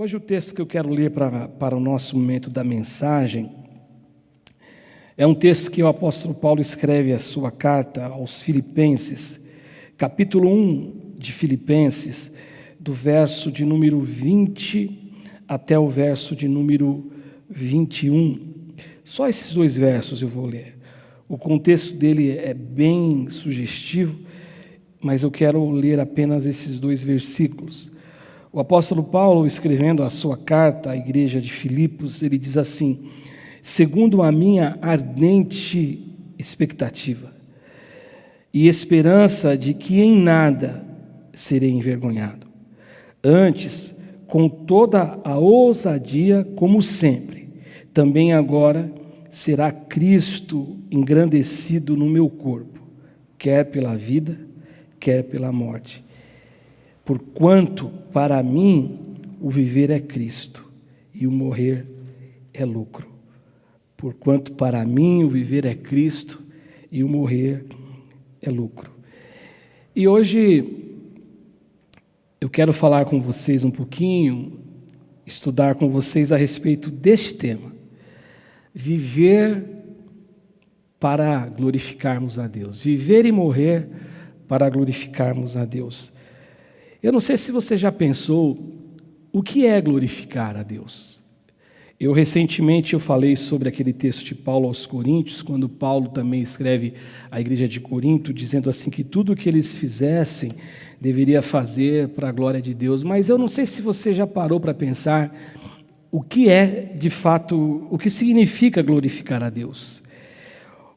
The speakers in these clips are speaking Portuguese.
Hoje o texto que eu quero ler para o nosso momento da mensagem é um texto que o apóstolo Paulo escreve a sua carta aos Filipenses, capítulo 1 de Filipenses, do verso de número 20 até o verso de número 21. Só esses dois versos eu vou ler. O contexto dele é bem sugestivo, mas eu quero ler apenas esses dois versículos. O apóstolo Paulo, escrevendo a sua carta à igreja de Filipos, ele diz assim: segundo a minha ardente expectativa e esperança de que em nada serei envergonhado, antes, com toda a ousadia, como sempre, também agora será Cristo engrandecido no meu corpo, quer pela vida, quer pela morte. Porquanto, para mim, o viver é Cristo e o morrer é lucro. Porquanto, para mim, o viver é Cristo e o morrer é lucro. E hoje eu quero falar com vocês um pouquinho, estudar com vocês a respeito deste tema. Viver para glorificarmos a Deus. Viver e morrer para glorificarmos a Deus. Eu não sei se você já pensou o que é glorificar a Deus. Recentemente eu falei sobre aquele texto de Paulo aos Coríntios, quando Paulo também escreve à igreja de Corinto, dizendo assim que tudo o que eles fizessem deveria fazer para a glória de Deus. Mas eu não sei se você já parou para pensar o que é, de fato, o que significa glorificar a Deus.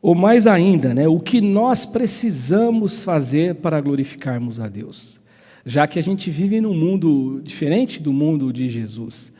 Ou mais ainda, o que nós precisamos fazer para glorificarmos a Deus. Já que a gente vive num mundo diferente do mundo de Jesus.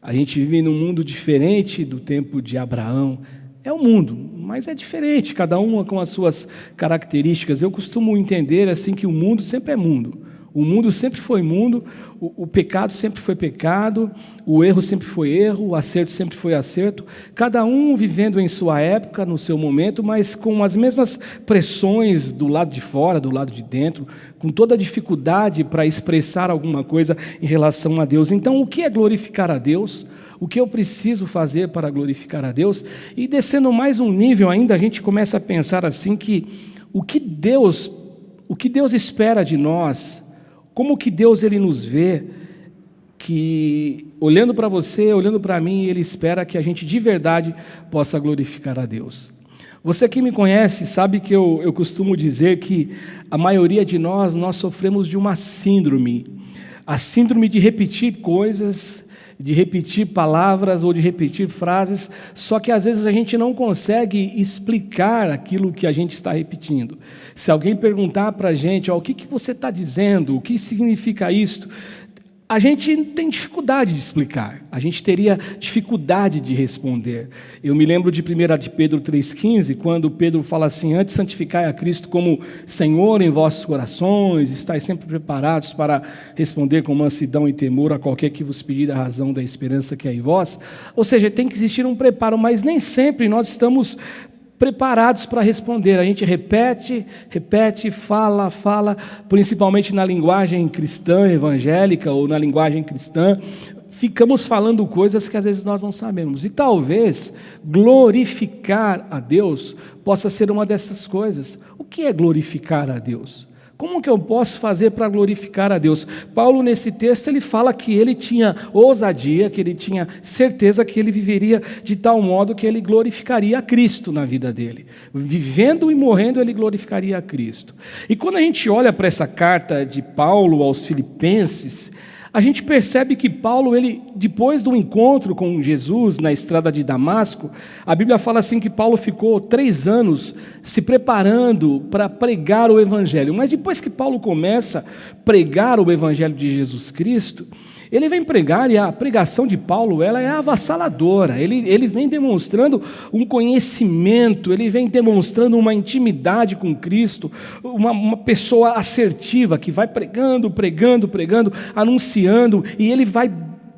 A gente vive num mundo diferente do tempo de Abraão. É um mundo, mas é diferente, cada uma com as suas características. Eu costumo entender assim que o mundo sempre é mundo. O mundo sempre foi mundo, o pecado sempre foi pecado, o erro sempre foi erro, o acerto sempre foi acerto, cada um vivendo em sua época, no seu momento, mas com as mesmas pressões do lado de fora, do lado de dentro, com toda a dificuldade para expressar alguma coisa em relação a Deus. Então, o que é glorificar a Deus? O que eu preciso fazer para glorificar a Deus? E descendo mais um nível ainda, a gente começa a pensar assim que o que Deus espera de nós, como que Deus ele nos vê, que olhando para você, olhando para mim, Ele espera que a gente de verdade possa glorificar a Deus. Você que me conhece sabe que eu costumo dizer que a maioria de nós sofremos de uma síndrome, a síndrome de repetir coisas, de repetir palavras ou de repetir frases, só que às vezes a gente não consegue explicar aquilo que a gente está repetindo. Se alguém perguntar para a gente, o que você está dizendo, o que significa isto, a gente tem dificuldade de explicar, a gente teria dificuldade de responder. Eu me lembro de 1 de Pedro 3,15, quando Pedro fala assim: antes santificai a Cristo como Senhor em vossos corações, estais sempre preparados para responder com mansidão e temor a qualquer que vos pedir a razão da esperança que é em vós. Ou seja, tem que existir um preparo, mas nem sempre nós estamos preparados para responder. A gente repete, fala, principalmente na linguagem cristã, evangélica, ou na linguagem cristã, ficamos falando coisas que às vezes nós não sabemos. E talvez glorificar a Deus possa ser uma dessas coisas. O que é glorificar a Deus? Como que eu posso fazer para glorificar a Deus? Paulo, nesse texto, ele fala que ele tinha ousadia, que ele tinha certeza que ele viveria de tal modo que ele glorificaria a Cristo na vida dele. Vivendo e morrendo, ele glorificaria a Cristo. E quando a gente olha para essa carta de Paulo aos Filipenses, a gente percebe que Paulo, depois do encontro com Jesus na estrada de Damasco, a Bíblia fala assim que Paulo ficou 3 anos se preparando para pregar o Evangelho. Mas depois que Paulo começa a pregar o Evangelho de Jesus Cristo, ele vem pregar, e a pregação de Paulo ela é avassaladora. Ele vem demonstrando um conhecimento, ele vem demonstrando uma intimidade com Cristo, uma pessoa assertiva que vai pregando, anunciando, e ele vai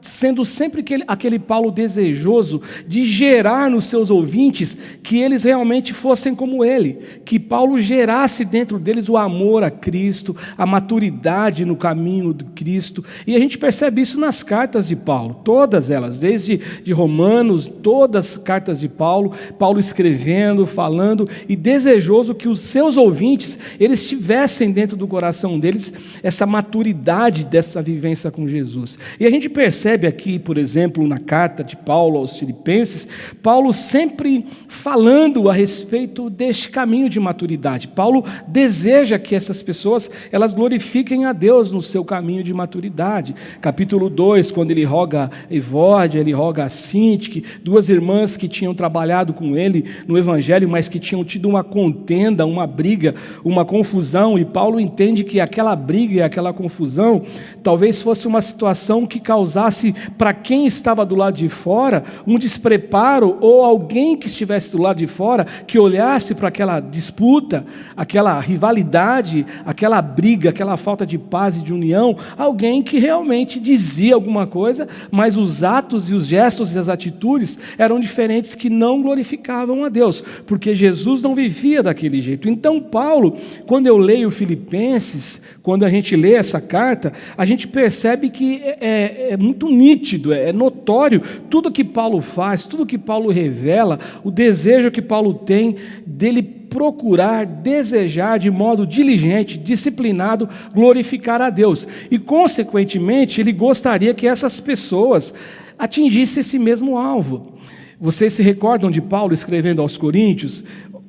sendo sempre aquele Paulo desejoso de gerar nos seus ouvintes que eles realmente fossem como ele, que Paulo gerasse dentro deles o amor a Cristo, a maturidade no caminho de Cristo. E a gente percebe isso nas cartas de Paulo, todas elas, desde de Romanos, todas as cartas de Paulo, Paulo escrevendo, falando e desejoso que os seus ouvintes, eles tivessem dentro do coração deles essa maturidade dessa vivência com Jesus. E a gente percebe aqui, por exemplo, na carta de Paulo aos Filipenses, Paulo sempre falando a respeito deste caminho de maturidade. Paulo deseja que essas pessoas, elas glorifiquem a Deus no seu caminho de maturidade. Capítulo 2, quando ele roga a Evódia, ele roga a Sintique, duas irmãs que tinham trabalhado com ele no Evangelho, mas que tinham tido uma contenda, uma briga, uma confusão, e Paulo entende que aquela briga e aquela confusão talvez fosse uma situação que causasse para quem estava do lado de fora um despreparo, ou alguém que estivesse do lado de fora que olhasse para aquela disputa, aquela rivalidade, aquela briga, aquela falta de paz e de união, alguém que realmente dizia alguma coisa, mas os atos e os gestos e as atitudes eram diferentes, que não glorificavam a Deus, porque Jesus não vivia daquele jeito. Então Paulo, quando eu leio Filipenses, quando a gente lê essa carta, a gente percebe que é muito nítido, é notório tudo que Paulo faz, tudo que Paulo revela, o desejo que Paulo tem dele procurar, desejar de modo diligente, disciplinado, glorificar a Deus. E, consequentemente, ele gostaria que essas pessoas atingissem esse mesmo alvo. Vocês se recordam de Paulo escrevendo aos Coríntios?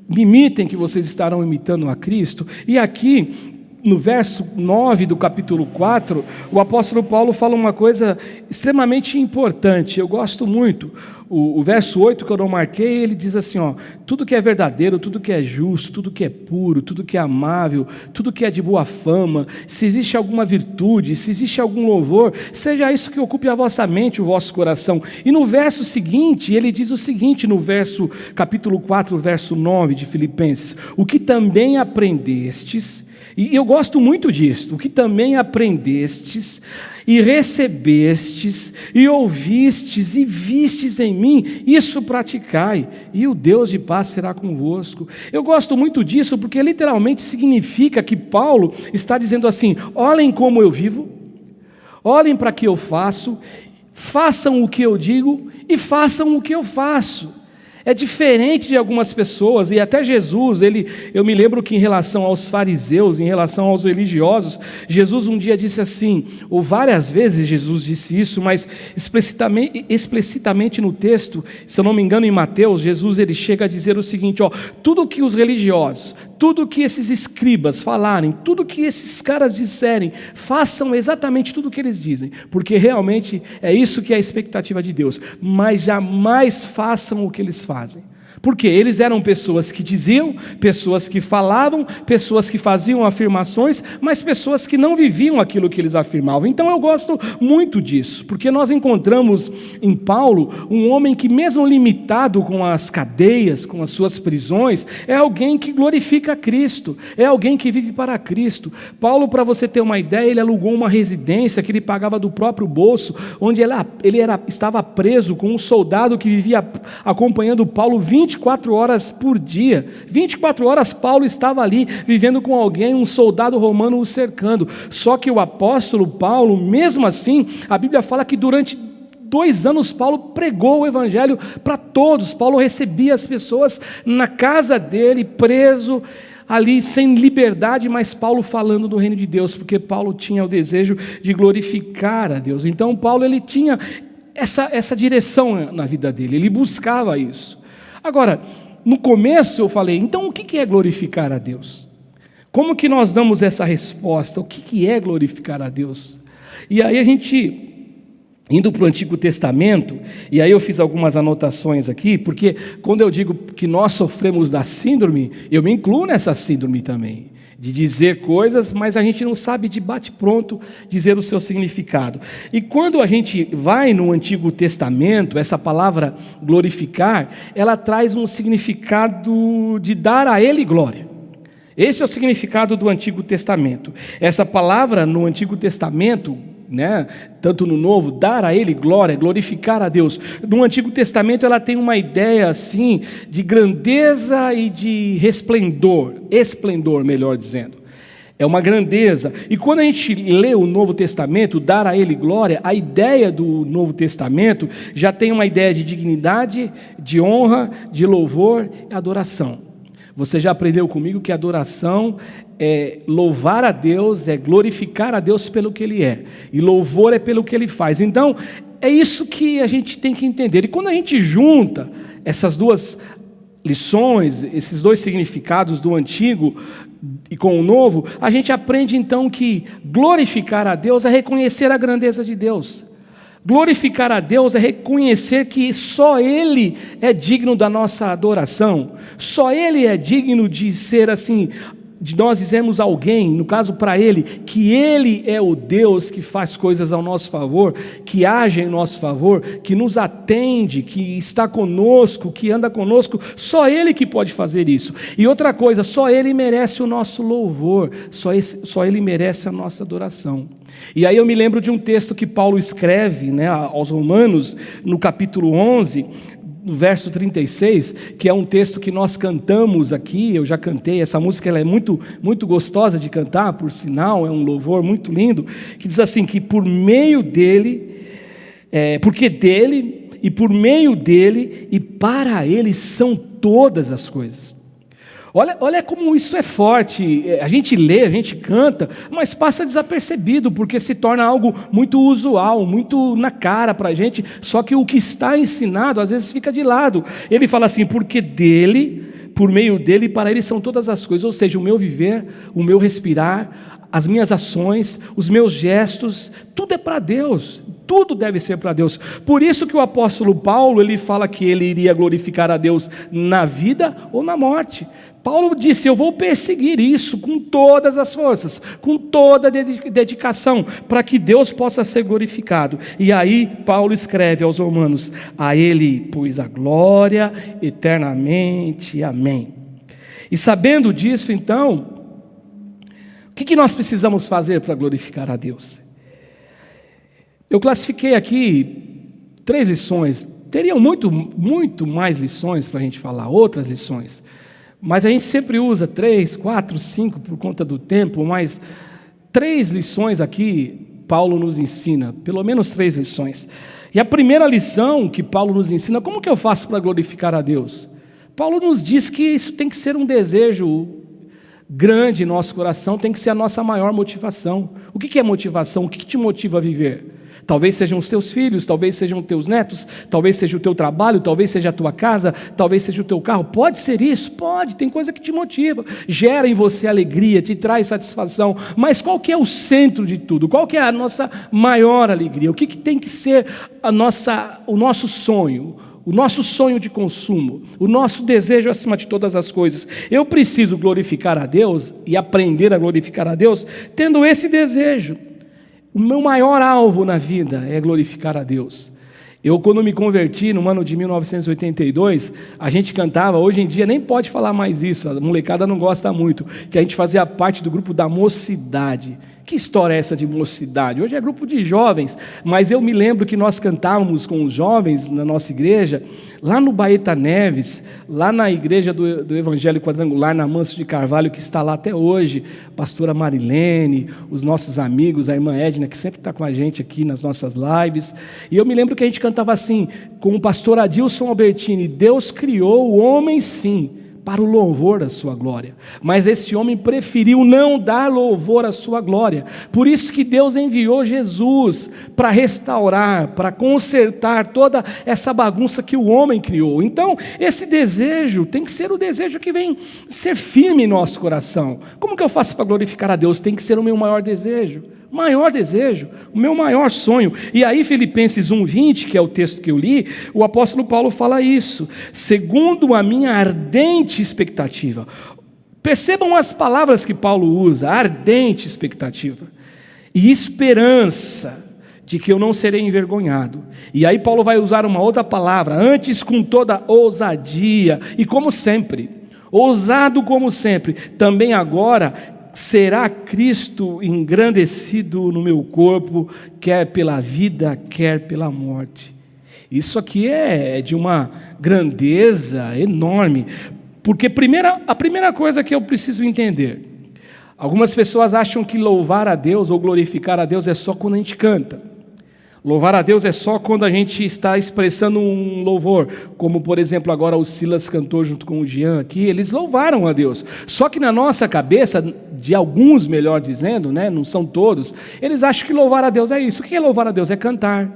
Me imitem que vocês estarão imitando a Cristo. E aqui, no verso 9 do capítulo 4, o apóstolo Paulo fala uma coisa extremamente importante, eu gosto muito. O verso 8 que eu não marquei, ele diz assim, tudo que é verdadeiro, tudo que é justo, tudo que é puro, tudo que é amável, tudo que é de boa fama, se existe alguma virtude, se existe algum louvor, seja isso que ocupe a vossa mente, o vosso coração. E no verso seguinte, ele diz o seguinte, no capítulo 4, verso 9 de Filipenses: o que também aprendestes, e eu gosto muito disso, o que também aprendestes e recebestes e ouvistes e vistes em mim, isso praticai, e o Deus de paz será convosco. Eu gosto muito disso porque literalmente significa que Paulo está dizendo assim: olhem como eu vivo, olhem para o que eu faço, façam o que eu digo e façam o que eu faço. É diferente de algumas pessoas, e até Jesus, eu me lembro que em relação aos fariseus, em relação aos religiosos, Jesus um dia disse assim, ou várias vezes Jesus disse isso, mas explicitamente no texto, se eu não me engano em Mateus, Jesus ele chega a dizer o seguinte, tudo que os religiosos, tudo que esses escribas falarem, tudo que esses caras disserem, façam exatamente tudo o que eles dizem, porque realmente é isso que é a expectativa de Deus, mas jamais façam o que eles fazem. Porque eles eram pessoas que diziam, pessoas que falavam, pessoas que faziam afirmações, mas pessoas que não viviam aquilo que eles afirmavam. Então eu gosto muito disso, porque nós encontramos em Paulo um homem que, mesmo limitado com as cadeias, com as suas prisões, é alguém que glorifica a Cristo, é alguém que vive para Cristo. Paulo, para você ter uma ideia, ele alugou uma residência que ele pagava do próprio bolso, onde estava preso com um soldado que vivia acompanhando Paulo 24 horas por dia. 24 horas Paulo estava ali, vivendo com alguém, um soldado romano o cercando. Só que o apóstolo Paulo, mesmo assim, a Bíblia fala que durante 2 anos Paulo pregou o evangelho para todos. Paulo recebia as pessoas na casa dele, preso ali sem liberdade, mas Paulo falando do reino de Deus, porque Paulo tinha o desejo de glorificar a Deus. Então Paulo ele tinha essa direção na vida dele, ele buscava isso. Agora, no começo eu falei, então o que é glorificar a Deus? Como que nós damos essa resposta? O que é glorificar a Deus? E aí a gente, indo para o Antigo Testamento, e aí eu fiz algumas anotações aqui, porque quando eu digo que nós sofremos da síndrome, eu me incluo nessa síndrome também, de dizer coisas, mas a gente não sabe de bate-pronto dizer o seu significado. E quando a gente vai no Antigo Testamento, essa palavra glorificar, ela traz um significado de dar a Ele glória. Esse é o significado do Antigo Testamento. Essa palavra no Antigo Testamento, né? Tanto no Novo, dar a Ele glória, glorificar a Deus. No Antigo Testamento ela tem uma ideia assim de grandeza e de esplendor, melhor dizendo. É uma grandeza. E quando a gente lê o Novo Testamento, dar a Ele glória, a ideia do Novo Testamento já tem uma ideia de dignidade, de honra, de louvor e adoração. Você já aprendeu comigo que adoração é louvar a Deus, é glorificar a Deus pelo que Ele é. E louvor é pelo que Ele faz. Então, é isso que a gente tem que entender. E quando a gente junta essas duas lições, esses dois significados do Antigo e com o Novo, a gente aprende então que glorificar a Deus é reconhecer a grandeza de Deus. Glorificar a Deus é reconhecer que só Ele é digno da nossa adoração, só Ele é digno de ser assim, de nós dizermos a alguém, no caso para Ele, que Ele é o Deus que faz coisas ao nosso favor, que age em nosso favor, que nos atende, que está conosco, que anda conosco, só Ele que pode fazer isso. E outra coisa, só Ele merece o nosso louvor, só Ele merece a nossa adoração. E aí eu me lembro de um texto que Paulo escreve, né, aos Romanos, no capítulo 11, no verso 36, que é um texto que nós cantamos aqui, eu já cantei, essa música ela é muito, muito gostosa de cantar, por sinal, é um louvor muito lindo, que diz assim, que por meio dele, porque dele, e por meio dele, e para ele são todas as coisas. Olha como isso é forte, a gente lê, a gente canta, mas passa desapercebido, porque se torna algo muito usual, muito na cara para a gente, só que o que está ensinado às vezes fica de lado. Ele fala assim, porque dele, por meio dele, para ele são todas as coisas, ou seja, o meu viver, o meu respirar, as minhas ações, os meus gestos, tudo é para Deus, tudo deve ser para Deus. Por isso que o apóstolo Paulo, ele fala que ele iria glorificar a Deus na vida ou na morte. Paulo disse, eu vou perseguir isso com todas as forças, com toda a dedicação, para que Deus possa ser glorificado. E aí Paulo escreve aos Romanos, a Ele, pois a glória eternamente, amém. E sabendo disso, então, o que nós precisamos fazer para glorificar a Deus? Eu classifiquei aqui 3 lições, teriam muito mais lições para a gente falar, outras lições, mas a gente sempre usa 3, 4, 5 por conta do tempo, mas 3 lições aqui Paulo nos ensina, pelo menos 3 lições. E a primeira lição que Paulo nos ensina, como que eu faço para glorificar a Deus? Paulo nos diz que isso tem que ser um desejo grande em nosso coração, tem que ser a nossa maior motivação. O que é motivação? O que te motiva a viver? Talvez sejam os teus filhos, talvez sejam os teus netos, talvez seja o teu trabalho, talvez seja a tua casa, talvez seja o teu carro. Pode ser isso? Pode, tem coisa que te motiva, gera em você alegria, te traz satisfação, mas qual que é o centro de tudo? Qual que é a nossa maior alegria? O que tem que ser o nosso sonho? O nosso sonho de consumo, o nosso desejo acima de todas as coisas. Eu preciso glorificar a Deus e aprender a glorificar a Deus tendo esse desejo. O meu maior alvo na vida é glorificar a Deus. Eu, quando me converti no ano de 1982, a gente cantava, hoje em dia nem pode falar mais isso, a molecada não gosta muito, que a gente fazia parte do grupo da mocidade. Que história é essa de mocidade? Hoje é grupo de jovens, mas eu me lembro que nós cantávamos com os jovens na nossa igreja, lá no Baeta Neves, lá na igreja do Evangelho Quadrangular, na Manso de Carvalho, que está lá até hoje, pastora Marilene, os nossos amigos, a irmã Edna, que sempre está com a gente aqui nas nossas lives, e eu me lembro que a gente cantava assim, com o pastor Adilson Albertini, Deus criou o homem sim, para o louvor da sua glória, mas esse homem preferiu não dar louvor à sua glória, por isso que Deus enviou Jesus para restaurar, para consertar toda essa bagunça que o homem criou. Então esse desejo tem que ser o desejo que vem ser firme em nosso coração. Como que eu faço para glorificar a Deus? Tem que ser o meu maior desejo, o meu maior sonho. E aí Filipenses 1:20, que é o texto que eu li, o apóstolo Paulo fala isso, segundo a minha ardente expectativa. Percebam as palavras que Paulo usa, ardente expectativa e esperança de que eu não serei envergonhado. E aí Paulo vai usar uma outra palavra, antes com toda ousadia, e como sempre, ousado como sempre, também agora será Cristo engrandecido no meu corpo, quer pela vida, quer pela morte. Isso aqui é de uma grandeza enorme, porque a primeira coisa que eu preciso entender, algumas pessoas acham que louvar a Deus ou glorificar a Deus é só quando a gente canta. Louvar a Deus é só quando a gente está expressando um louvor, como por exemplo agora o Silas cantou junto com o Jean aqui, eles louvaram a Deus. Só que na nossa cabeça, de alguns melhor dizendo, né, não são todos, eles acham que louvar a Deus é isso. O que é louvar a Deus? É cantar.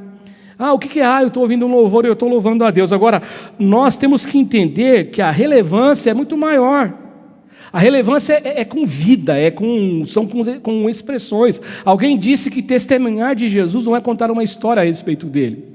O que é? Eu estou ouvindo um louvor e eu estou louvando a Deus. Agora, nós temos que entender que a relevância é muito maior. A relevância é com vida, são com expressões. Alguém disse que testemunhar de Jesus não é contar uma história a respeito dele.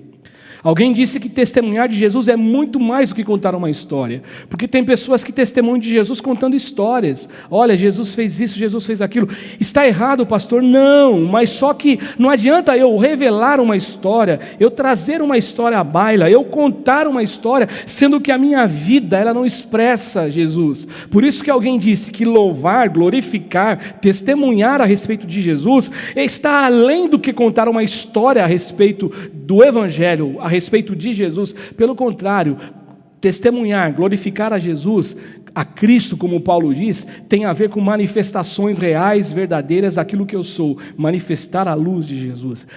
Alguém disse que testemunhar de Jesus é muito mais do que contar uma história, porque tem pessoas que testemunham de Jesus contando histórias. Olha, Jesus fez isso, Jesus fez aquilo. Está errado, pastor? Não, mas só que não adianta eu revelar uma história, eu trazer uma história à baila, eu contar uma história, sendo que a minha vida ela não expressa Jesus. Por isso que alguém disse que louvar, glorificar, testemunhar a respeito de Jesus está além do que contar uma história a respeito do Evangelho, a respeito de Jesus. Pelo contrário, testemunhar, glorificar a Jesus, a Cristo, como Paulo diz, tem a ver com manifestações reais, verdadeiras daquilo que eu sou, manifestar a luz de Jesus,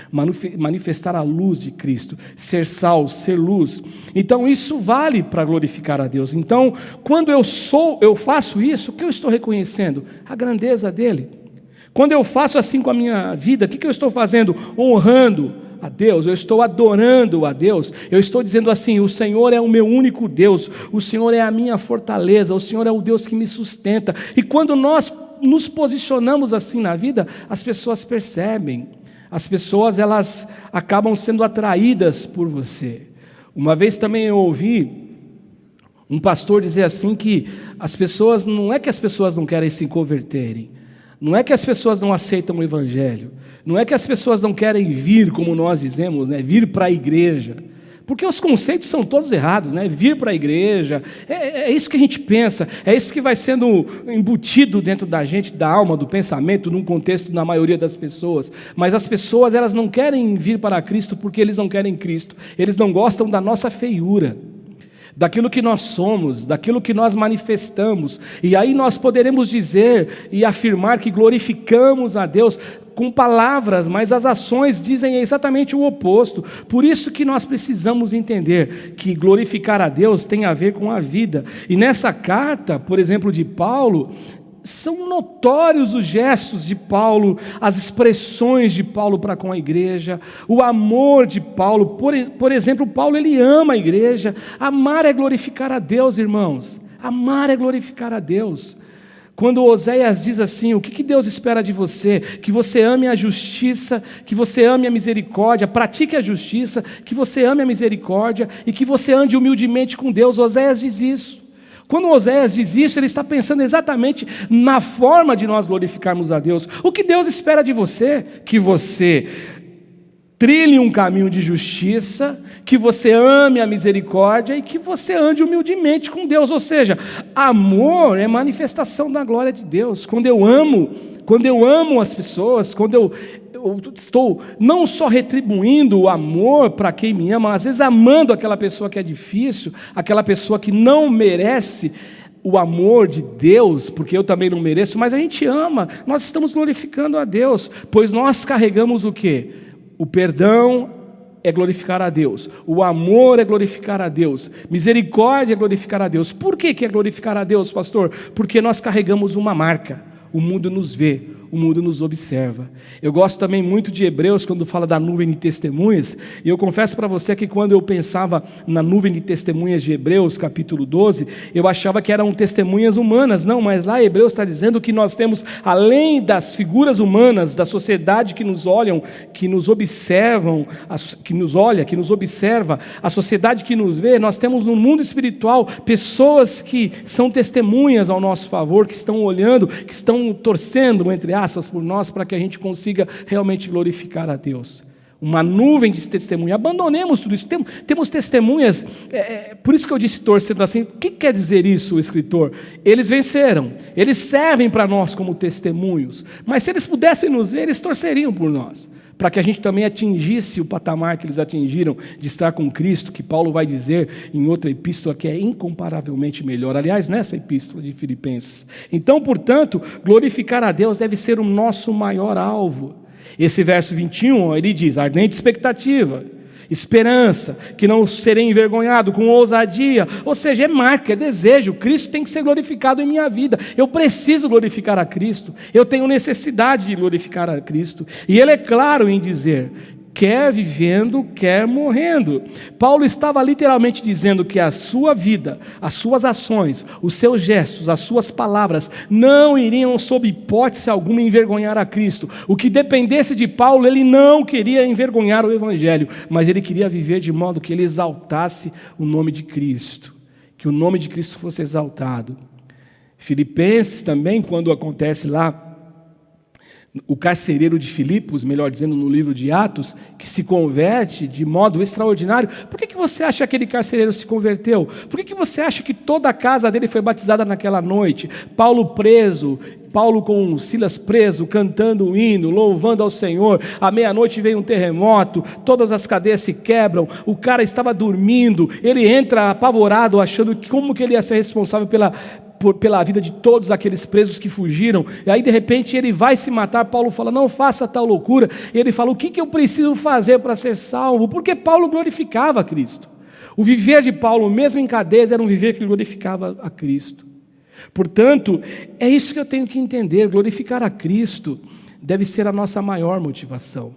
manifestar a luz de Cristo, ser sal, ser luz. Então isso vale para glorificar a Deus. Então, quando eu faço isso, o que eu estou reconhecendo? A grandeza dele. Quando eu faço assim com a minha vida, o que eu estou fazendo? Honrando a Deus, eu estou adorando a Deus, eu estou dizendo assim: o Senhor é o meu único Deus, o Senhor é a minha fortaleza, o Senhor é o Deus que me sustenta. E quando nós nos posicionamos assim na vida, as pessoas percebem, as pessoas elas acabam sendo atraídas por você. Uma vez também eu ouvi um pastor dizer assim que as pessoas, não é que as pessoas não querem se converterem, não é que as pessoas não aceitam o Evangelho, não é que as pessoas não querem vir, como nós dizemos, né, vir para a igreja, porque os conceitos são todos errados, né? Vir para a igreja, é isso que a gente pensa, é isso que vai sendo embutido dentro da gente, da alma, do pensamento, num contexto na maioria das pessoas. Mas as pessoas elas não querem vir para Cristo porque eles não querem Cristo, eles não gostam da nossa feiura, daquilo que nós somos, daquilo que nós manifestamos, e aí nós poderemos dizer e afirmar que glorificamos a Deus com palavras, mas as ações dizem exatamente o oposto. Por isso que nós precisamos entender que glorificar a Deus tem a ver com a vida. E nessa carta, por exemplo, de Paulo, são notórios os gestos de Paulo, as expressões de Paulo para com a igreja, o amor de Paulo. Por exemplo, Paulo ele ama a igreja. Amar é glorificar a Deus, irmãos. Amar é glorificar a Deus. Quando Oséias diz assim: o que Deus espera de você? Que você ame a justiça, que você ame a misericórdia, pratique a justiça, que você ame a misericórdia e que você ande humildemente com Deus. Oséias diz isso. Quando Oséias diz isso, ele está pensando exatamente na forma de nós glorificarmos a Deus. O que Deus espera de você? Que você trilhe um caminho de justiça, que você ame a misericórdia e que você ande humildemente com Deus. Ou seja, amor é manifestação da glória de Deus. Quando eu amo as pessoas, quando eu estou não só retribuindo o amor para quem me ama, às vezes amando aquela pessoa que é difícil, aquela pessoa que não merece o amor de Deus, porque eu também não mereço, mas a gente ama, nós estamos glorificando a Deus, pois nós carregamos o quê? O perdão é glorificar a Deus, o amor é glorificar a Deus, misericórdia é glorificar a Deus. Por que é glorificar a Deus, pastor? Porque nós carregamos uma marca, o mundo nos vê, o mundo nos observa. Eu gosto também muito de Hebreus, quando fala da nuvem de testemunhas, e eu confesso para você que quando eu pensava na nuvem de testemunhas de Hebreus, capítulo 12, eu achava que eram testemunhas humanas. Não, mas lá Hebreus está dizendo que nós temos, além das figuras humanas, da sociedade que nos olham, que nos observam, que nos olha, que nos observa, a sociedade que nos vê, nós temos no mundo espiritual pessoas que são testemunhas ao nosso favor, que estão olhando, que estão torcendo, entre aspas, por nós, para que a gente consiga realmente glorificar a Deus. uma nuvem de testemunha. Abandonemos tudo isso. Temos testemunhas, por isso que eu disse torcendo assim. O que quer dizer isso, o escritor? Eles venceram, eles servem para nós como testemunhos, mas se eles pudessem nos ver, eles torceriam por nós, para que a gente também atingisse o patamar que eles atingiram de estar com Cristo, que Paulo vai dizer em outra epístola que é incomparavelmente melhor, aliás, nessa epístola de Filipenses. Então, portanto, glorificar a Deus deve ser o nosso maior alvo. Esse verso 21, ele diz, ardente expectativa, esperança, que não serei envergonhado, com ousadia, ou seja, é marca, é desejo. Cristo tem que ser glorificado em minha vida, eu preciso glorificar a Cristo, eu tenho necessidade de glorificar a Cristo, e ele é claro em dizer, quer vivendo, quer morrendo. Paulo estava literalmente dizendo que a sua vida, as suas ações, os seus gestos, as suas palavras não iriam sob hipótese alguma envergonhar a Cristo. O que dependesse de Paulo, ele não queria envergonhar o Evangelho, mas ele queria viver de modo que ele exaltasse o nome de Cristo, que o nome de Cristo fosse exaltado. Filipenses também, quando acontece lá, o carcereiro de Filipos, melhor dizendo, no livro de Atos, que se converte de modo extraordinário. Por que você acha que aquele carcereiro se converteu? Por que você acha que toda a casa dele foi batizada naquela noite? Paulo preso, Paulo com Silas preso, cantando um hino, louvando ao Senhor. À meia-noite veio um terremoto, todas as cadeias se quebram, o cara estava dormindo, ele entra apavorado, achando que como que ele ia ser responsável pela vida de todos aqueles presos que fugiram, e aí de repente ele vai se matar. Paulo fala, não faça tal loucura. Ele fala, o que eu preciso fazer para ser salvo? Porque Paulo glorificava a Cristo. O viver de Paulo, mesmo em cadeias, era um viver que glorificava a Cristo. Portanto, é isso que eu tenho que entender, glorificar a Cristo deve ser a nossa maior motivação.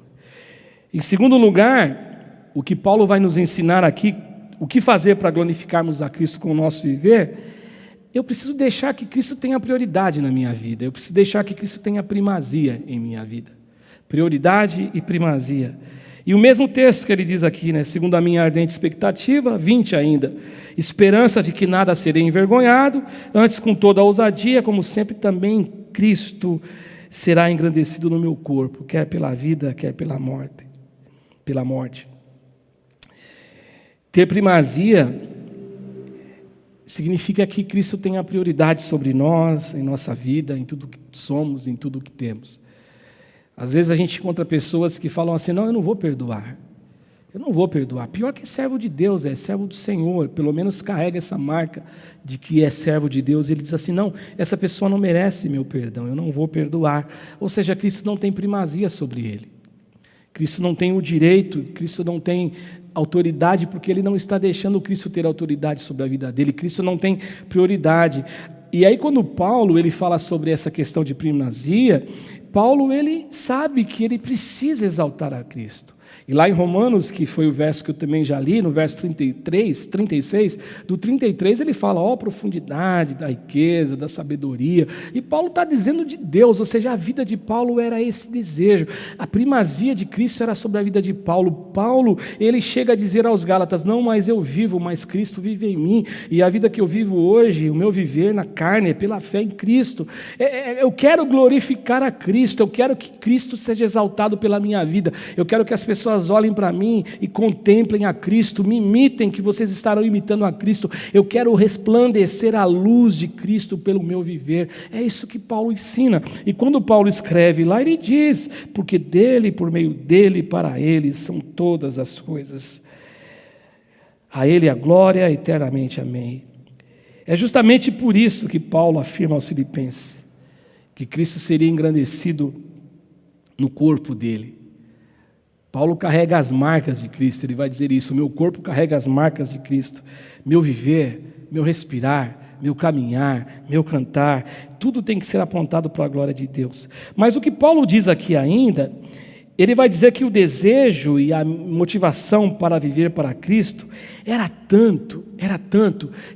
Em segundo lugar, o que Paulo vai nos ensinar aqui, o que fazer para glorificarmos a Cristo com o nosso viver. Eu preciso deixar que Cristo tenha prioridade na minha vida. Eu preciso deixar que Cristo tenha primazia em minha vida. Prioridade e primazia. E o mesmo texto que ele diz aqui, né? Segundo a minha ardente expectativa, 20 ainda. Esperança de que nada serei envergonhado, antes com toda a ousadia, como sempre também Cristo será engrandecido no meu corpo, quer pela vida, quer pela morte. Pela morte. Ter primazia significa que Cristo tem a prioridade sobre nós, em nossa vida, em tudo que somos, em tudo que temos. Às vezes a gente encontra pessoas que falam assim, não, eu não vou perdoar. Eu não vou perdoar. Pior que servo de Deus, é servo do Senhor, pelo menos carrega essa marca de que é servo de Deus. Ele diz assim, não, essa pessoa não merece meu perdão, eu não vou perdoar. Ou seja, Cristo não tem primazia sobre ele. Cristo não tem o direito, Cristo não tem autoridade, porque ele não está deixando Cristo ter autoridade sobre a vida dele. Cristo não tem prioridade. E aí quando Paulo ele fala sobre essa questão de primazia, Paulo ele sabe que ele precisa exaltar a Cristo. E lá em Romanos, que foi o verso que eu também já li, no verso 33, 36, do 33 ele fala, ó, profundidade da riqueza, da sabedoria, e Paulo está dizendo de Deus, ou seja, a vida de Paulo era esse desejo, a primazia de Cristo era sobre a vida de Paulo. Paulo, ele chega a dizer aos Gálatas, não mais eu vivo, mas Cristo vive em mim, e a vida que eu vivo hoje, o meu viver na carne, é pela fé em Cristo. Eu quero glorificar a Cristo, eu quero que Cristo seja exaltado pela minha vida, eu quero que as pessoas olhem para mim e contemplem a Cristo, me imitem, que vocês estarão imitando a Cristo. Eu quero resplandecer a luz de Cristo pelo meu viver. É isso que Paulo ensina. E quando Paulo escreve lá, ele diz, porque dele, por meio dele, para ele são todas as coisas. A ele a glória eternamente. Amém. É justamente por isso que Paulo afirma aos Filipenses que Cristo seria engrandecido no corpo dele. Paulo carrega as marcas de Cristo, ele vai dizer isso, o meu corpo carrega as marcas de Cristo, meu viver, meu respirar, meu caminhar, meu cantar, tudo tem que ser apontado para a glória de Deus. Mas o que Paulo diz aqui ainda, ele vai dizer que o desejo e a motivação para viver para Cristo era tanto,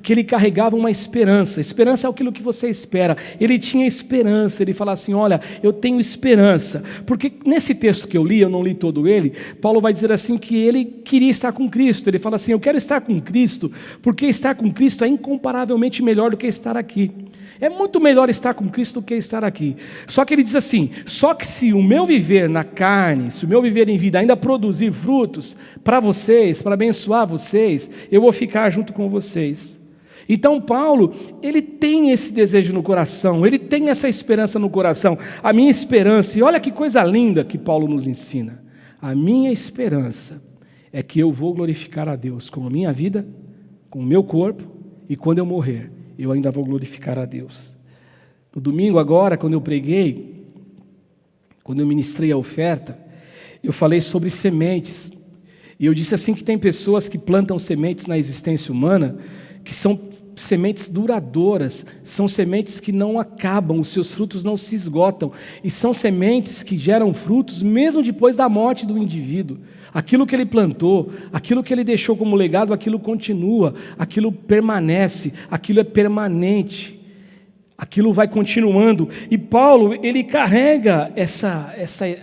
que ele carregava uma esperança. Esperança é aquilo que você espera. Ele tinha esperança, ele fala assim, olha, eu tenho esperança. Porque nesse texto que eu li, eu não li todo ele, Paulo vai dizer assim que ele queria estar com Cristo. Ele fala assim, eu quero estar com Cristo, porque estar com Cristo é incomparavelmente melhor do que estar aqui. É muito melhor estar com Cristo do que estar aqui. Só que ele diz assim, só que se o meu viver na carne, carne, se o meu viver em vida ainda produzir frutos para vocês, para abençoar vocês, eu vou ficar junto com vocês. Então Paulo, ele tem esse desejo no coração, ele tem essa esperança no coração. A minha esperança, e olha que coisa linda que Paulo nos ensina, a minha esperança é que eu vou glorificar a Deus com a minha vida, com o meu corpo, e quando eu morrer, eu ainda vou glorificar a Deus. No domingo agora, quando eu preguei, quando eu ministrei a oferta, eu falei sobre sementes, e eu disse assim que tem pessoas que plantam sementes na existência humana, que são sementes duradouras, são sementes que não acabam, os seus frutos não se esgotam, e são sementes que geram frutos mesmo depois da morte do indivíduo. Aquilo que ele plantou, aquilo que ele deixou como legado, aquilo continua, aquilo permanece, aquilo é permanente, aquilo vai continuando. E Paulo, ele carrega essa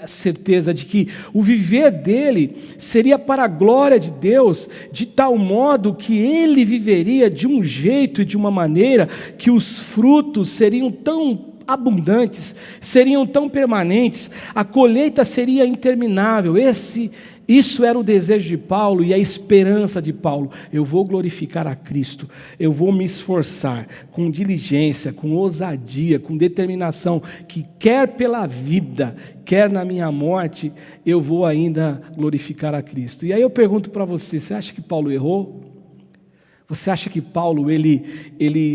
certeza de que o viver dele seria para a glória de Deus, de tal modo que ele viveria de um jeito e de uma maneira que os frutos seriam tão abundantes, seriam tão permanentes, a colheita seria interminável. Isso era o desejo de Paulo e a esperança de Paulo. Eu vou glorificar a Cristo, eu vou me esforçar com diligência, com ousadia, com determinação, que quer pela vida, quer na minha morte, eu vou ainda glorificar a Cristo. E aí eu pergunto para você, você acha que Paulo errou? Você acha que Paulo ele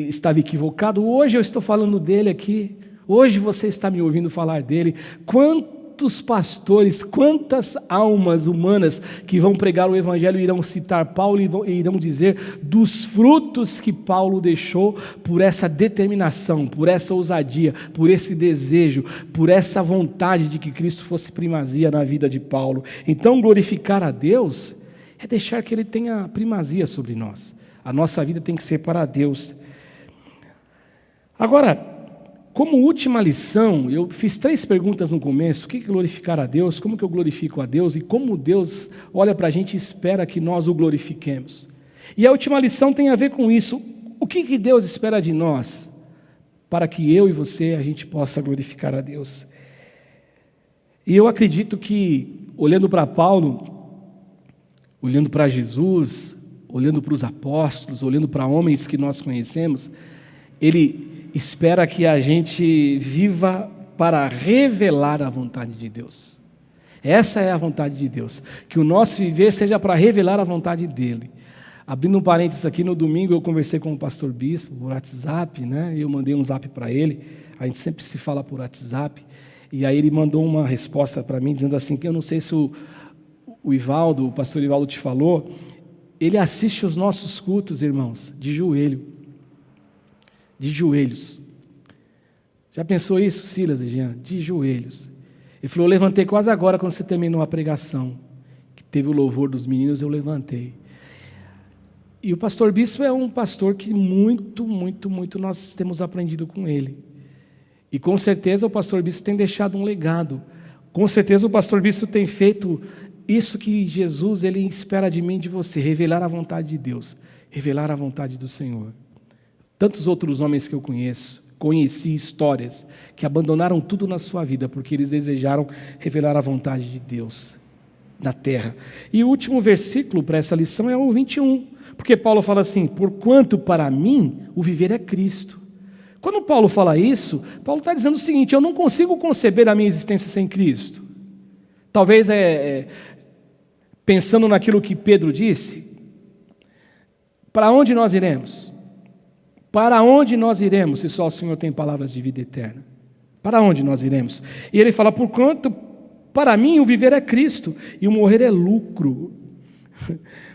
estava equivocado? Hoje eu estou falando dele aqui, hoje você está me ouvindo falar dele. Quantos pastores, quantas almas humanas que vão pregar o Evangelho irão citar Paulo e irão dizer dos frutos que Paulo deixou por essa determinação, por essa ousadia, por esse desejo, por essa vontade de que Cristo fosse primazia na vida de Paulo. Então glorificar a Deus é deixar que Ele tenha primazia sobre nós. A nossa vida tem que ser para Deus. Agora, como última lição, eu fiz 3 perguntas no começo: o que é glorificar a Deus, como que eu glorifico a Deus e como Deus olha para a gente e espera que nós o glorifiquemos. E a última lição tem a ver com isso: o que Deus espera de nós para que eu e você, a gente possa glorificar a Deus. E eu acredito que, olhando para Paulo, olhando para Jesus, olhando para os apóstolos, olhando para homens que nós conhecemos, ele espera que a gente viva para revelar a vontade de Deus. Essa é a vontade de Deus, que o nosso viver seja para revelar a vontade dEle. Abrindo um parênteses aqui, no domingo eu conversei com o pastor Bispo por WhatsApp, né? Eu mandei um zap para ele, a gente sempre se fala por WhatsApp, e aí ele mandou uma resposta para mim, dizendo assim, que eu não sei se o Ivaldo, o pastor Ivaldo te falou, ele assiste os nossos cultos, irmãos, de joelhos. Já pensou isso, Silas e Jean? De joelhos. Ele falou: eu levantei quase agora quando você terminou a pregação, que teve o louvor dos meninos, eu levantei. E o pastor Bispo é um pastor que muito nós temos aprendido com ele. E com certeza o pastor Bispo tem deixado um legado. Com certeza o pastor Bispo tem feito isso que Jesus ele espera de mim e de você: revelar a vontade de Deus, revelar a vontade do Senhor. Tantos outros homens que eu conheci histórias que abandonaram tudo na sua vida porque eles desejaram revelar a vontade de Deus na terra. E o último versículo para essa lição é o 21, porque Paulo fala assim: porquanto para mim o viver é Cristo. Quando Paulo fala isso, Paulo está dizendo o seguinte: eu não consigo conceber a minha existência sem Cristo. Talvez pensando naquilo que Pedro disse, para onde nós iremos? Para onde nós iremos se só o Senhor tem palavras de vida eterna? Para onde nós iremos? E ele fala: porquanto para mim o viver é Cristo e o morrer é lucro.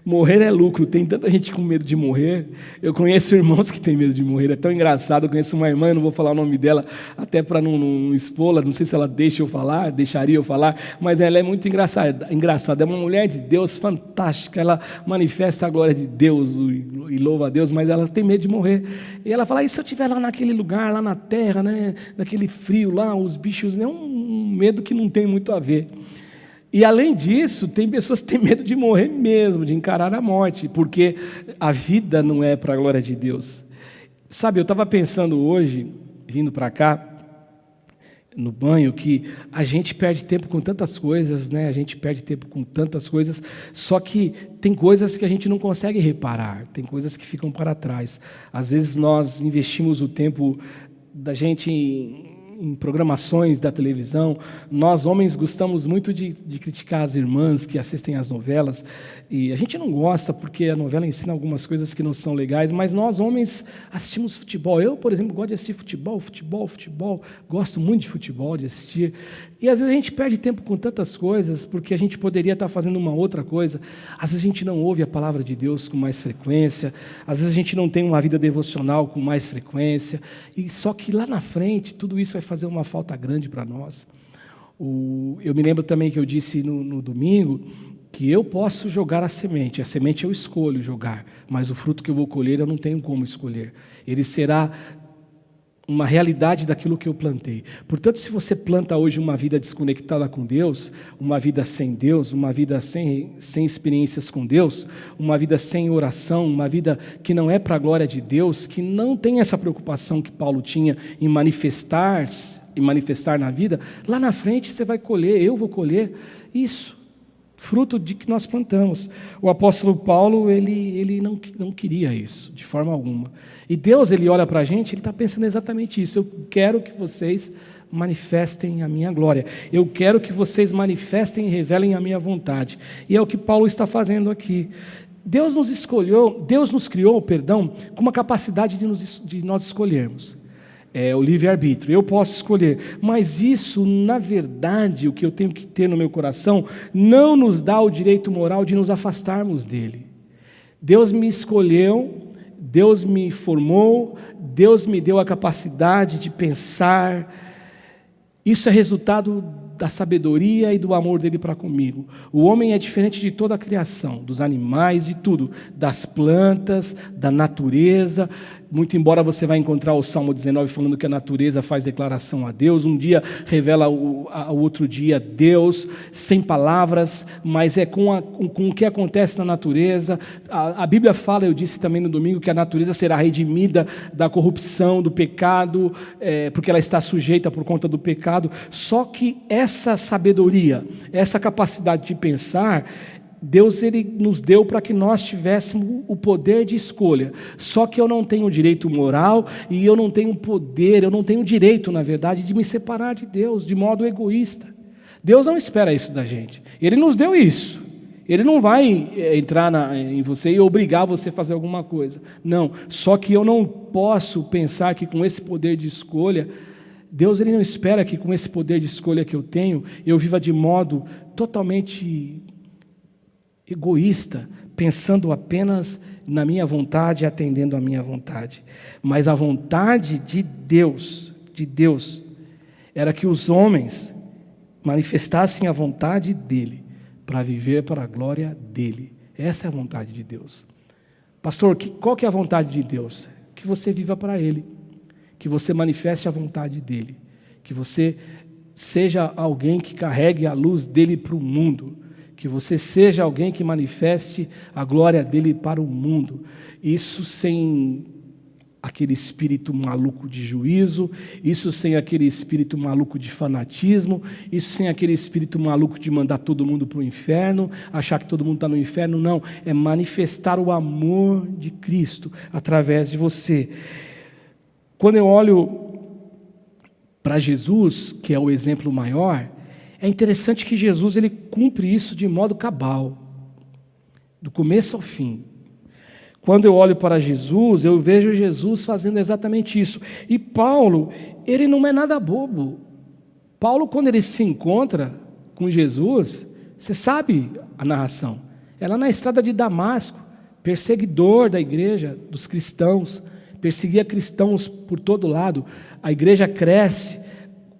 Morrer é lucro. Tem tanta gente com medo de morrer. Eu conheço irmãos que têm medo de morrer. É tão engraçado. Eu conheço uma irmã, eu não vou falar o nome dela, até para não expô-la. Não sei se ela deixaria eu falar, mas ela é muito engraçada. É uma mulher de Deus fantástica. Ela manifesta a glória de Deus e louva a Deus, mas ela tem medo de morrer. E ela fala: e se eu estiver lá naquele lugar, lá na terra, né, naquele frio lá, os bichos, é um medo que não tem muito a ver. E além disso, tem pessoas que têm medo de morrer mesmo, de encarar a morte, porque a vida não é para a glória de Deus. Sabe, eu estava pensando hoje, vindo para cá, no banho, que a gente perde tempo com tantas coisas, né? A gente perde tempo com tantas coisas, só que tem coisas que a gente não consegue reparar, tem coisas que ficam para trás. Às vezes nós investimos o tempo da gente em programações da televisão. Nós, homens, gostamos muito de criticar as irmãs que assistem às novelas, e a gente não gosta porque a novela ensina algumas coisas que não são legais, mas nós, homens, assistimos futebol. Eu, por exemplo, gosto de assistir futebol, gosto muito de futebol, de assistir, e às vezes a gente perde tempo com tantas coisas, porque a gente poderia estar fazendo uma outra coisa. Às vezes a gente não ouve a palavra de Deus com mais frequência, às vezes a gente não tem uma vida devocional com mais frequência, e só que lá na frente, tudo isso vai fazer uma falta grande para nós. Eu me lembro também que eu disse no domingo que eu posso jogar a semente eu escolho jogar, mas o fruto que eu vou colher eu não tenho como escolher. Ele será uma realidade daquilo que eu plantei. Portanto, se você planta hoje uma vida desconectada com Deus, uma vida sem Deus, uma vida sem experiências com Deus, uma vida sem oração, uma vida que não é para a glória de Deus, que não tem essa preocupação que Paulo tinha em manifestar na vida, lá na frente você vai colher, eu vou colher isso, fruto de que nós plantamos. O apóstolo Paulo, ele não queria isso, de forma alguma. E Deus, ele olha para a gente, ele está pensando exatamente isso. Eu quero que vocês manifestem a minha glória. Eu quero que vocês manifestem e revelem a minha vontade. E é o que Paulo está fazendo aqui. Deus nos criou, com uma capacidade de nós escolhermos. É o livre-arbítrio, eu posso escolher, mas isso, na verdade, o que eu tenho que ter no meu coração, não nos dá o direito moral de nos afastarmos dele. Deus me escolheu, Deus me formou, Deus me deu a capacidade de pensar. Isso é resultado da sabedoria e do amor dele para comigo. O homem é diferente de toda a criação, dos animais, de tudo, das plantas, da natureza. Muito embora você vai encontrar o Salmo 19 falando que a natureza faz declaração a Deus, um dia revela ao outro dia Deus, sem palavras, mas é com o que acontece na natureza. A Bíblia fala, eu disse também no domingo, que a natureza será redimida da corrupção, do pecado, porque ela está sujeita por conta do pecado. Só que essa sabedoria, essa capacidade de pensar, Deus, ele nos deu para que nós tivéssemos o poder de escolha. Só que eu não tenho direito moral e eu não tenho poder, eu não tenho direito, na verdade, de me separar de Deus de modo egoísta. Deus não espera isso da gente. Ele nos deu isso. Ele não vai entrar em você e obrigar você a fazer alguma coisa. Não, só que eu não posso pensar que com esse poder de escolha, Deus, ele não espera que com esse poder de escolha que eu tenho, eu viva de modo totalmente egoísta, pensando apenas na minha vontade, atendendo à minha vontade. Mas a vontade de Deus, era que os homens manifestassem a vontade dele, para viver para a glória dele. Essa é a vontade de Deus. Pastor, qual que é a vontade de Deus? Que você viva para ele, que você manifeste a vontade dele, que você seja alguém que carregue a luz dele para o mundo, que você seja alguém que manifeste a glória dele para o mundo. Isso sem aquele espírito maluco de juízo, isso sem aquele espírito maluco de fanatismo, isso sem aquele espírito maluco de mandar todo mundo para o inferno, achar que todo mundo está no inferno. Não, é manifestar o amor de Cristo através de você. Quando eu olho para Jesus, que é o exemplo maior, é interessante que Jesus, ele cumpre isso de modo cabal, do começo ao fim. Quando eu olho para Jesus, eu vejo Jesus fazendo exatamente isso. E Paulo, ele não é nada bobo. Paulo, quando ele se encontra com Jesus, você sabe a narração, é lá na estrada de Damasco, perseguidor da igreja, dos cristãos, perseguia cristãos por todo lado. A igreja cresce,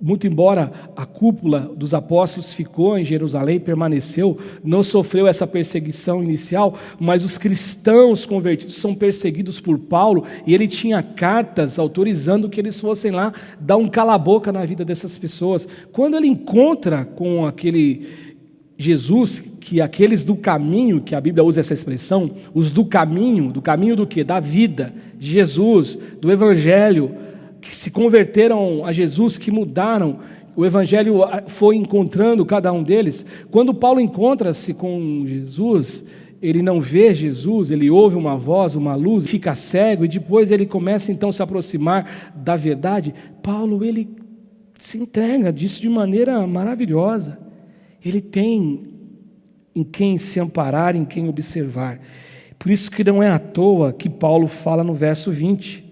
muito embora a cúpula dos apóstolos ficou em Jerusalém, permaneceu, não sofreu essa perseguição inicial, mas os cristãos convertidos são perseguidos por Paulo, e ele tinha cartas autorizando que eles fossem lá dar um cala-boca na vida dessas pessoas. Quando ele encontra com aquele Jesus, que aqueles do caminho, que a Bíblia usa essa expressão, os do caminho do quê? Da vida, de Jesus, do Evangelho, que se converteram a Jesus, que mudaram, o Evangelho foi encontrando cada um deles. Quando Paulo encontra-se com Jesus, ele não vê Jesus, ele ouve uma voz, uma luz, fica cego, e depois ele começa então a se aproximar da verdade. Paulo, ele se entrega disso de maneira maravilhosa. Ele tem em quem se amparar, em quem observar. Por isso que não é à toa que Paulo fala no verso 20,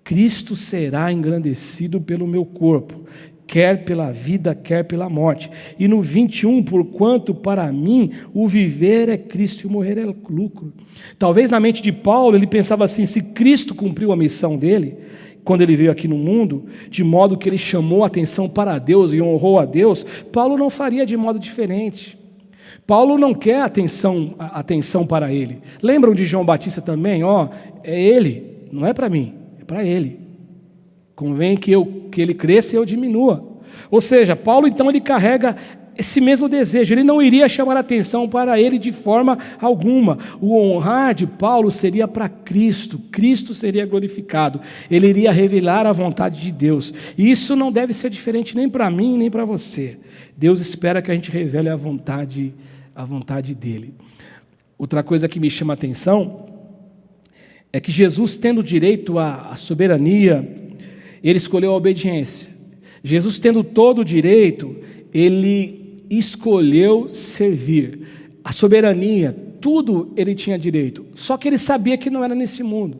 Cristo será engrandecido pelo meu corpo, quer pela vida, quer pela morte. E no 21, porquanto para mim o viver é Cristo e o morrer é lucro. Talvez na mente de Paulo ele pensava assim, se Cristo cumpriu a missão dele, quando ele veio aqui no mundo, de modo que ele chamou a atenção para Deus e honrou a Deus, Paulo não faria de modo diferente. Paulo não quer atenção para ele. Lembram de João Batista também? É ele, não é para mim, é para ele. Convém que ele cresça e eu diminua. Ou seja, Paulo então ele carrega esse mesmo desejo, ele não iria chamar atenção para ele de forma alguma. O honrar de Paulo seria para Cristo, Cristo seria glorificado, ele iria revelar a vontade de Deus, e isso não deve ser diferente nem para mim, nem para você. Deus espera que a gente revele a vontade dele. Outra coisa que me chama a atenção é que Jesus, tendo direito à soberania, ele escolheu a obediência. Jesus, tendo todo o direito, ele escolheu servir. A soberania, tudo ele tinha direito, só que ele sabia que não era nesse mundo.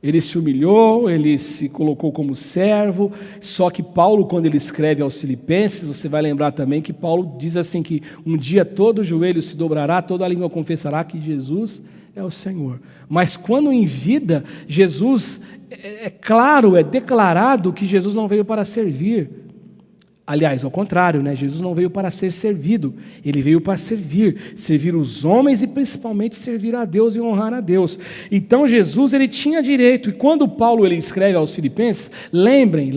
Ele se humilhou, ele se colocou como servo, só que Paulo, quando ele escreve aos Filipenses, você vai lembrar também que Paulo diz assim que um dia todo joelho se dobrará, toda a língua confessará que Jesus é o Senhor. Mas quando em vida, Jesus, é claro, é declarado que Jesus não veio para servir. Aliás, ao contrário, Jesus não veio para ser servido, ele veio para servir os homens e principalmente servir a Deus e honrar a Deus. Então Jesus, ele tinha direito, e quando Paulo ele escreve aos Filipenses, lembrem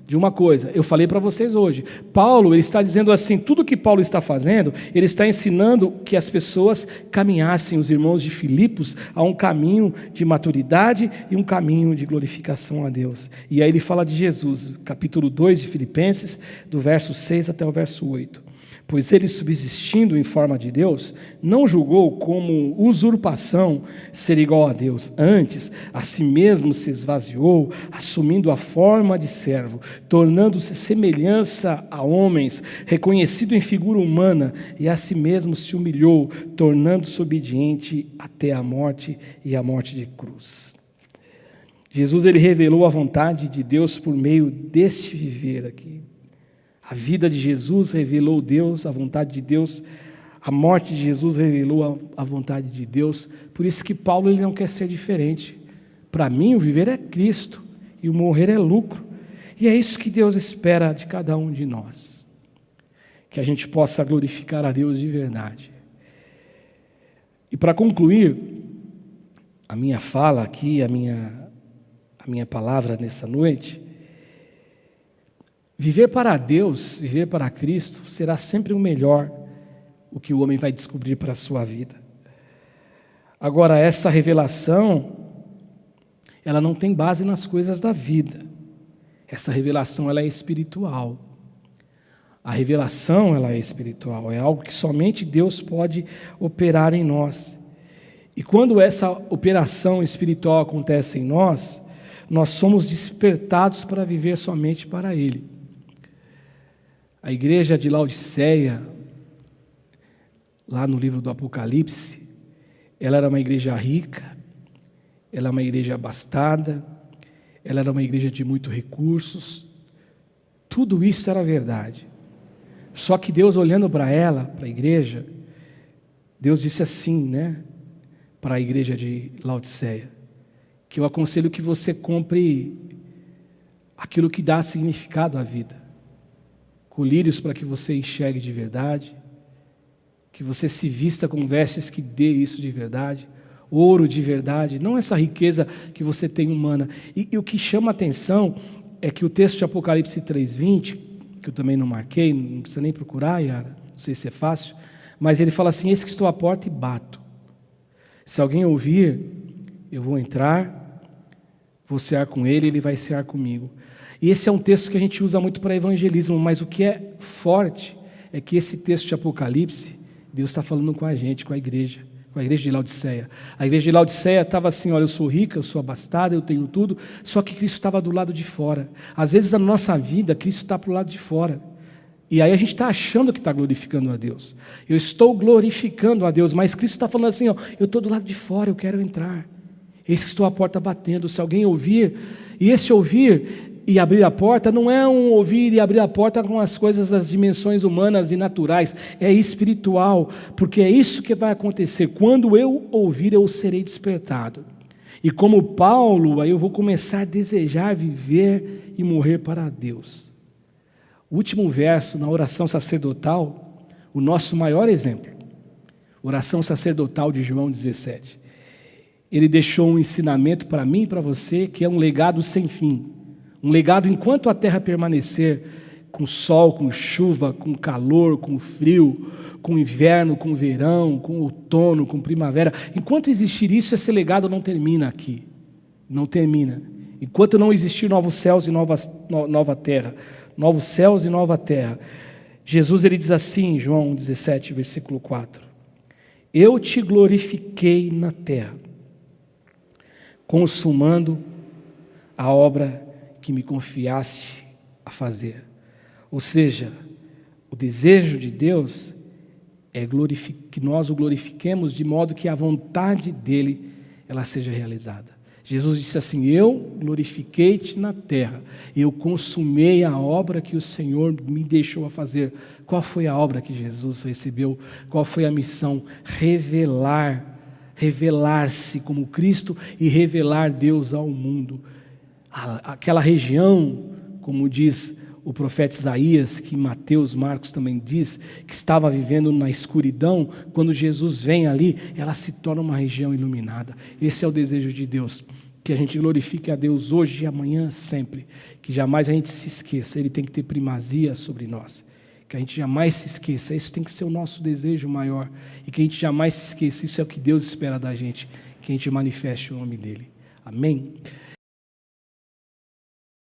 de uma coisa, eu falei para vocês hoje, Paulo ele está dizendo assim, tudo que Paulo está fazendo, ele está ensinando que as pessoas caminhassem, os irmãos de Filipos, a um caminho de maturidade e um caminho de glorificação a Deus. E aí ele fala de Jesus, capítulo 2 de Filipenses, do verso 6 até o verso 8. Pois ele, subsistindo em forma de Deus, não julgou como usurpação ser igual a Deus. Antes, a si mesmo se esvaziou, assumindo a forma de servo, tornando-se semelhança a homens, reconhecido em figura humana, e a si mesmo se humilhou, tornando-se obediente até a morte e a morte de cruz. Jesus, ele revelou a vontade de Deus por meio deste viver aqui. A vida de Jesus revelou Deus, a vontade de Deus. A morte de Jesus revelou a vontade de Deus. Por isso que Paulo ele não quer ser diferente. Para mim, o viver é Cristo e o morrer é lucro. E é isso que Deus espera de cada um de nós. Que a gente possa glorificar a Deus de verdade. E para concluir a minha fala aqui, a minha palavra nessa noite, viver para Deus, viver para Cristo, será sempre o melhor, o que o homem vai descobrir para a sua vida. Agora, essa revelação, ela não tem base nas coisas da vida. Essa revelação, ela é espiritual. A revelação, ela é espiritual, é algo que somente Deus pode operar em nós. E quando essa operação espiritual acontece em nós somos despertados para viver somente para Ele. A igreja de Laodiceia, lá no livro do Apocalipse, ela era uma igreja rica, ela era uma igreja abastada, ela era uma igreja de muitos recursos, tudo isso era verdade. Só que Deus, olhando para ela, para a igreja, Deus disse assim, para a igreja de Laodiceia, que eu aconselho que você compre aquilo que dá significado à vida. Colírios para que você enxergue de verdade, que você se vista com vestes que dê isso de verdade, ouro de verdade, não essa riqueza que você tem humana. E o que chama a atenção é que o texto de Apocalipse 3:20, que eu também não marquei, não precisa nem procurar, Yara, não sei se é fácil, mas ele fala assim, eis que estou à porta e bato. Se alguém ouvir, eu vou entrar, vou cear com ele, ele vai cear comigo. E esse é um texto que a gente usa muito para evangelismo, mas o que é forte é que esse texto de Apocalipse, Deus está falando com a gente, com a igreja de Laodiceia. A igreja de Laodiceia estava assim: olha, eu sou rica, eu sou abastada, eu tenho tudo, só que Cristo estava do lado de fora. Às vezes na nossa vida, Cristo está para o lado de fora. E aí a gente está achando que está glorificando a Deus. Eu estou glorificando a Deus, mas Cristo está falando assim: ó, eu estou do lado de fora, eu quero entrar. Eis que estou à porta batendo. Se alguém ouvir, e esse ouvir e abrir a porta, não é um ouvir e abrir a porta com as coisas das dimensões humanas e naturais, é espiritual, porque é isso que vai acontecer. Quando eu ouvir, eu serei despertado. E como Paulo, aí eu vou começar a desejar viver e morrer para Deus. O último verso, na oração sacerdotal, o nosso maior exemplo, oração sacerdotal de João 17. Ele deixou um ensinamento para mim e para você, que é um legado sem fim. Um legado enquanto a terra permanecer, com sol, com chuva, com calor, com frio, com inverno, com verão, com outono, com primavera. Enquanto existir isso, esse legado não termina aqui. Não termina. Enquanto não existir novos céus e nova terra. Novos céus e nova terra. Jesus, ele diz assim, João 17, versículo 4. Eu te glorifiquei na terra, consumando a obra que me confiaste a fazer. Ou seja, o desejo de Deus é que nós o glorifiquemos de modo que a vontade dele ela seja realizada. Jesus disse assim: eu glorifiquei-te na terra, eu consumei a obra que o Senhor me deixou a fazer. Qual foi a obra que Jesus recebeu? Qual foi a missão? Revelar-se como Cristo e revelar Deus ao mundo. Aquela região, como diz o profeta Isaías, que Mateus, Marcos também diz, que estava vivendo na escuridão, quando Jesus vem ali, ela se torna uma região iluminada. Esse é o desejo de Deus, que a gente glorifique a Deus hoje e amanhã, sempre, que jamais a gente se esqueça, Ele tem que ter primazia sobre nós, que a gente jamais se esqueça, isso tem que ser o nosso desejo maior, e que a gente jamais se esqueça, isso é o que Deus espera da gente, que a gente manifeste o nome dEle. Amém?